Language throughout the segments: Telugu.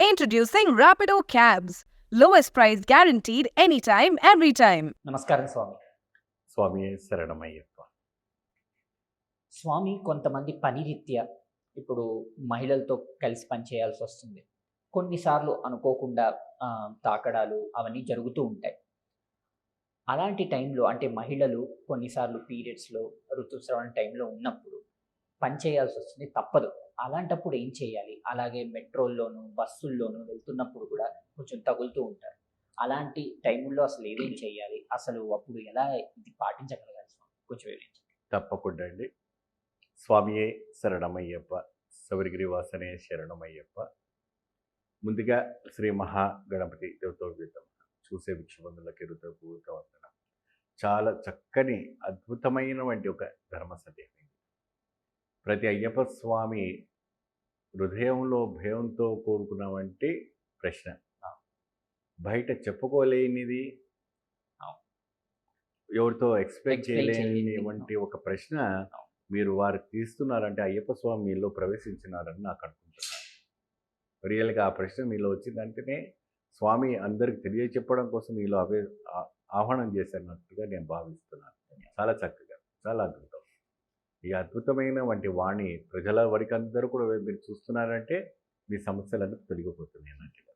Introducing Rapido Cabs. Lowest price guaranteed anytime, every time. నమస్కారం స్వామి. స్వామి శరణమయ్యప్ప. స్వామి, కొంతమంది పని రీత్యా ఇప్పుడు మహిళలతో కలిసి పనిచేయాల్సి వస్తుంది. కొన్నిసార్లు అనుకోకుండా తాకడాలు అవన్నీ జరుగుతూ ఉంటాయి. అలాంటి టైంలో అంటే మహిళలు కొన్నిసార్లు పీరియడ్స్లో, ఋతుస్రావణ టైంలో ఉన్నప్పుడు పని చేయాల్సి వస్తుంది, తప్పదు. అలాంటప్పుడు ఏం చేయాలి? అలాగే మెట్రోల్లోనూ బస్సుల్లోనూ వెళ్తున్నప్పుడు కూడా కొంచెం తగులుతూ ఉంటారు. అలాంటి టైముల్లో అసలు ఏమేం చేయాలి? అసలు అప్పుడు ఎలా ఇది పాటించగలగాలి స్వామి? కొంచెం వివరించండి. తప్పకుండా అండి. స్వామియే శరణమయ్యప్ప, శబరిగిరివాసనే శరణమయ్యప్ప. ముందుగా శ్రీ మహాగణపతి దేవతోగీతం చూసే భిక్షబంధులకి హృదయపూర్వక వందనం. చాలా చక్కని అద్భుతమైనటువంటి ఒక ధర్మ సత్యం ఇది. ప్రతి అయ్యప్ప స్వామి హృదయంలో భయంతో కూడుకున్నవంటి ప్రశ్న, బయట చెప్పుకోలేనిది, ఎవరితో ఎక్స్పెక్ట్ చేయలేని వంటి ఒక ప్రశ్న మీరు వారికి తీస్తున్నారంటే అయ్యప్ప స్వామి మీలో ప్రవేశించినారని నాకు అనుకుంటున్నాను. రియల్గా ఆ ప్రశ్న మీలో వచ్చిందంటేనే స్వామి అందరికి తెలియచెప్పడం కోసం మీలో ఆహ్వానం చేశారన్నట్టుగా నేను భావిస్తున్నాను. చాలా చక్కగా, చాలా అద్భుతం. ఈ అద్భుతమైన వంటి వాణి ప్రజల వరకు అందరూ కూడా మీరు చూస్తున్నారంటే మీ సమస్యలన్నీ తొలగిపోతున్నాయి అన్నట్టుగా.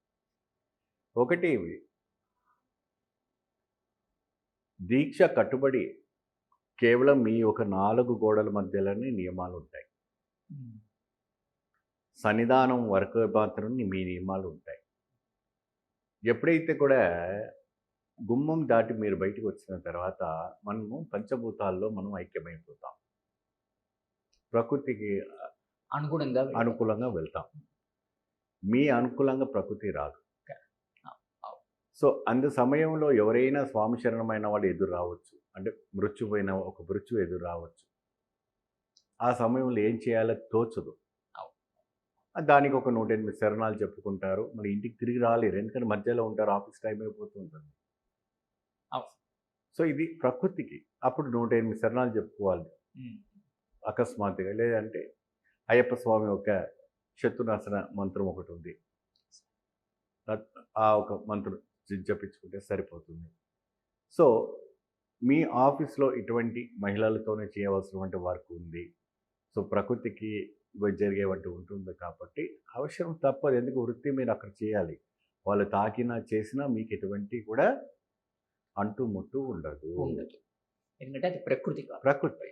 ఒకటి, దీక్ష కట్టుబడి కేవలం మీ ఒక 4 గోడల మధ్యలోనే నియమాలు ఉంటాయి. సన్నిధానం వరకు మాత్రం మీ నియమాలు ఉంటాయి. ఎప్పుడైతే కూడా గుమ్మం దాటి మీరు బయటకు వచ్చిన తర్వాత మనము పంచభూతాల్లో మనం ఐక్యమైపోతాం, ప్రకృతికి అనుకూలంగా వెళ్తాం. మీ అనుకూలంగా ప్రకృతి రాదు. సో అందు సమయంలో ఎవరైనా స్వామి శరణమైన వాడు ఎదురు రావచ్చు, అంటే మృత్యుపోయిన ఒక మృత్యు ఎదురు రావచ్చు. ఆ సమయంలో ఏం చేయాలో తోచదు. దానికి ఒక 108 శరణాలు చెప్పుకుంటారు, మరి ఇంటికి తిరిగి రాలేరు, ఎందుకంటే మధ్యలో ఉంటారు, ఆఫీస్ టైం అయిపోతుంటుంది. సో ఇది ప్రకృతికి. అప్పుడు 108 శరణాలు చెప్పుకోవాలి అకస్మాత్తుగా. లేదంటే అయ్యప్ప స్వామి ఒక శత్రునాశన మంత్రం ఒకటి ఉంది, ఆ ఒక మంత్రం జపించుకుంటే సరిపోతుంది. సో మీ ఆఫీస్లో ఇటువంటి మహిళలతోనే చేయవలసినటువంటి వర్క్ ఉంది. సో ప్రకృతికి జరిగేవంటి ఉంటుంది కాబట్టి అవసరం తప్పదు. ఎందుకు వృత్తి మీరు అక్కడ చేయాలి. వాళ్ళు తాకినా చేసినా మీకు ఎటువంటి కూడా అంటూ ముట్టు ఉండదు. ఎందుకంటే అది ప్రకృతి.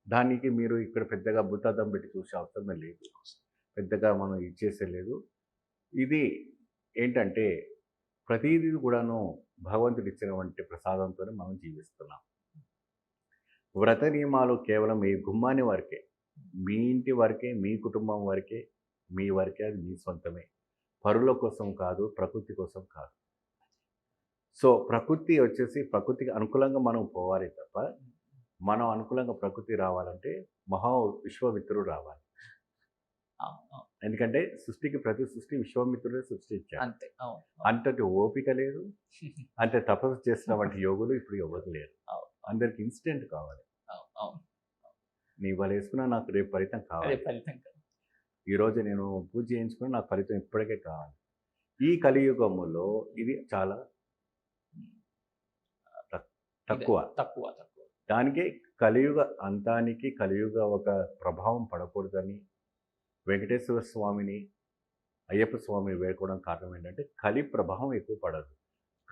దానికి మీరు ఇక్కడ పెద్దగా బుతాదం పెట్టి చూసే అవసరమే లేదు, పెద్దగా మనం ఇచ్చేసే లేదు. ఇది ఏంటంటే ప్రతిదీ కూడాను భగవంతుడు ఇచ్చినటువంటి ప్రసాదంతోనే మనం జీవిస్తున్నాం. వ్రత నియమాలు కేవలం మీ గుమ్మాని వరకే, మీ ఇంటి వరకే, మీ కుటుంబం వరకే, మీ వరకే, అది మీ సొంతమే. పరుల కోసం కాదు, ప్రకృతి కోసం కాదు. సో ప్రకృతి వచ్చేసి ప్రకృతికి అనుకూలంగా మనం పోవాలి తప్ప, మనం అనుకూలంగా ప్రకృతి రావాలంటే విశ్వమిత్రుడు రావాలి. ఎందుకంటే సృష్టికి ప్రతి సృష్టి విశ్వామిత్రుడే సృష్టించాడు. అంతటి ఓపిక లేదు, అంతే తపస్సు చేసిన వంటి యోగులు ఇప్పుడు ఎవరు లేరు. అందరికి ఇన్స్టెంట్ కావాలి. నీ వాళ్ళు వేసుకున్నా నాకు రేపు ఫలితం కావాలి, ఈరోజు నేను పూజ చేయించుకున్నా నాకు ఫలితం ఇప్పటికే కావాలి. ఈ కలియుగములో ఇది చాలా తక్కువ. దానికే కలియుగ అంతానికి కలియుగ ఒక ప్రభావం పడకూడదని వెంకటేశ్వర స్వామిని, అయ్యప్ప స్వామిని వేడుకోవడం కారణం ఏంటంటే కలి ప్రభావం ఎక్కువ పడదు.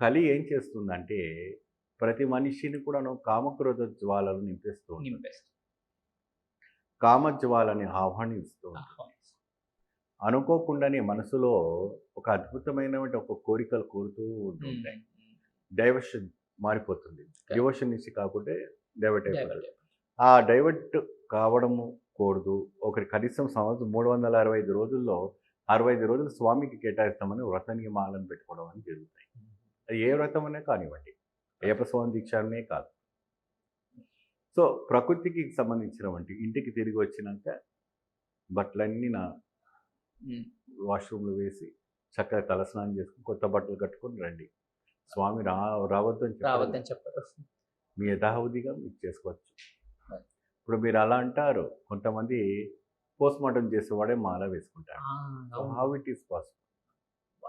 కలి ఏం చేస్తుందంటే ప్రతి మనిషిని కూడా కామక్రోధ జ్వాలను నింపేస్తూ కామజ్వాలని ఆహ్వానిస్తూ అనుకోకుండానే మనసులో ఒక అద్భుతమైనటువంటి ఒక కోరికలు కోరుతూ ఉంటుంటాయి. డైవర్షన్ మారిపోతుంది. డివోషన్ నుంచి కాకుండా డైవర్ట్ అయిపోతుంది. ఆ డైవర్ట్ కావడము కూడదు. ఒకటి కనీసం సంవత్సరం 365 రోజుల్లో 65 రోజులు స్వామికి కేటాయిస్తామని వ్రత నియమాలను పెట్టుకోవడం అని జరుగుతాయి. అది ఏ వ్రతం అనే కానివ్వండి, అయ్యప్ప స్వామి దీక్షనే కాదు. సో ప్రకృతికి సంబంధించినటువంటి ఇంటికి తిరిగి వచ్చినాక బట్టలన్నీ వాష్రూమ్లో వేసి చక్కగా తలస్నానం చేసుకుని కొత్త బట్టలు కట్టుకొని రండి. స్వామి రావద్దని చెప్పారు. మీ యథావధిగా మీకు చేసుకోవచ్చు. ఇప్పుడు మీరు అలా అంటారు, కొంతమంది పోస్ట్ మార్టం చేసేవాడే మాల వేసుకుంటారు. How it is possible?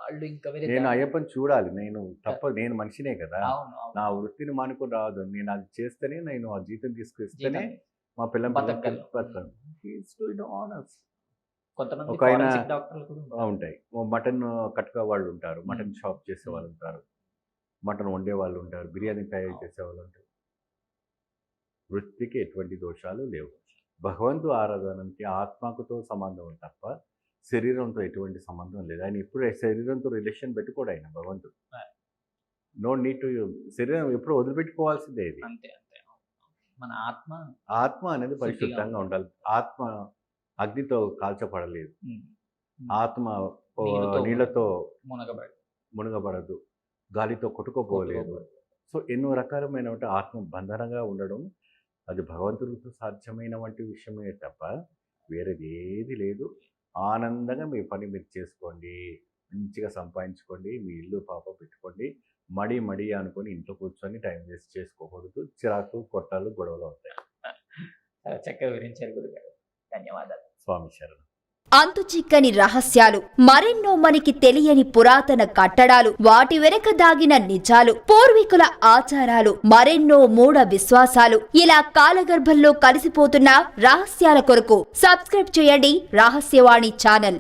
వాళ్ళు ఇంకా వేరే నేను దారి- అయ్యప్పని చూడాలి. నేను మనిషినే కదా! అవును అవును నా వృత్తిని మానుకొని రావద్దు. నేను అది చేస్తేనే నేను ఆ జీతం తీసుకొస్తేనే జీతం మా పిల్లం బతకగలం. బతకను. He's doing honours. కొంతమంది ఒక ఆయన ఫారెన్సిక్ డాక్టర్లు కూడా ఉంటారు. ఉంటాయి. మటన్ కట్క వాళ్ళు ఉంటారు. మటన్ షాప్ చేసేవాళ్ళు ఉంటారు. మటన్ వండే వాళ్ళు ఉంటారు. బిర్యానీ తయారు చేసేవాళ్ళు ఉంటారు. వృత్తికి ఎటువంటి దోషాలు లేవు. భగవంతు ఆరాధనకి ఆత్మకుతో సంబంధం ఉంది తప్ప శరీరంతో ఎటువంటి సంబంధం లేదు. ఆయన ఎప్పుడు శరీరంతో రిలేషన్ పెట్టుకోడు ఆయన భగవంతుడు. No need to. శరీరం ఎప్పుడు వదిలిపెట్టుకోవాల్సిందే ఇది. అంతే అంతే మన ఆత్మ ఆత్మ అనేది పరిశుద్ధంగా ఉండాలి. ఆత్మ అగ్నితో కాల్చబడలేదు. ఉమ్, ఆత్మ నీళ్ళతో నీళ్లతో మునగబడి మునగబడదు. గాలితో కొట్టుకోపోలేదు. సో ఎన్నో రకాలమైన ఆత్మ బంధనంగా ఉండడం అది భగవంతుడితో సాధ్యమైన వంటి విషయమే తప్ప వేరేది ఏది లేదు. ఆనందంగా మీ పని మీరు చేసుకోండి. మంచిగా సంపాదించుకోండి. మీ ఇల్లు పాప పెట్టుకోండి. మడి అనుకొని ఇంట్లో కూర్చొని టైం వేస్ట్ చేసుకోకూడదు. చిరాకు కొట్టాలు గొడవలు అవుతాయి. చాలా చక్కగా వివరించారు గురుగారు. ధన్యవాదాలు. స్వామి శరణం. అంతుచిక్కని రహస్యాలు, మరెన్నో మనకి తెలియని పురాతన కట్టడాలు, వాటి వెనక దాగిన నిజాలు, పూర్వీకుల ఆచారాలు, మరెన్నో మూఢ విశ్వాసాలు, ఇలా కాలగర్భంలో కలిసిపోతున్న రహస్యాల కొరకు సబ్స్క్రైబ్ చేయండి రహస్యవాణి ఛానల్.